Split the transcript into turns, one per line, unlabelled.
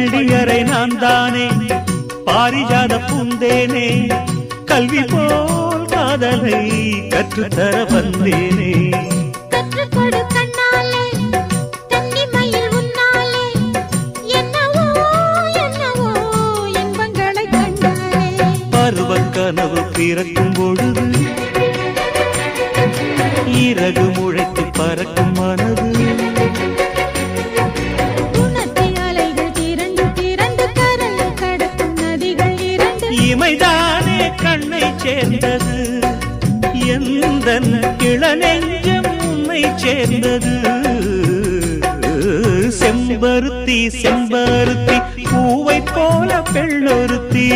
பள்ளியறை நான் தானே பாரிஜாத பூந்தேனே கல்வி போல் காதலை கற்றுத்தர வந்தேனே
கற்றுக்கொடு கண்ணாலே கன்னிமயில் உன்னாலே என்னவோ என்னவோ இன்பங்களை கண்டாலே
பருவக் கனவு பிறக்கும் பொழுது இறகு முளைத்து பறக்கும் மனது இமைதானே கண்ணை சேர்ந்தது எந்தன் இளநெஞ்சம் உன்னை சேர்ந்தது செம்பருத்தி செம்பருத்தி பூவை போல பெண்ணொருத்தி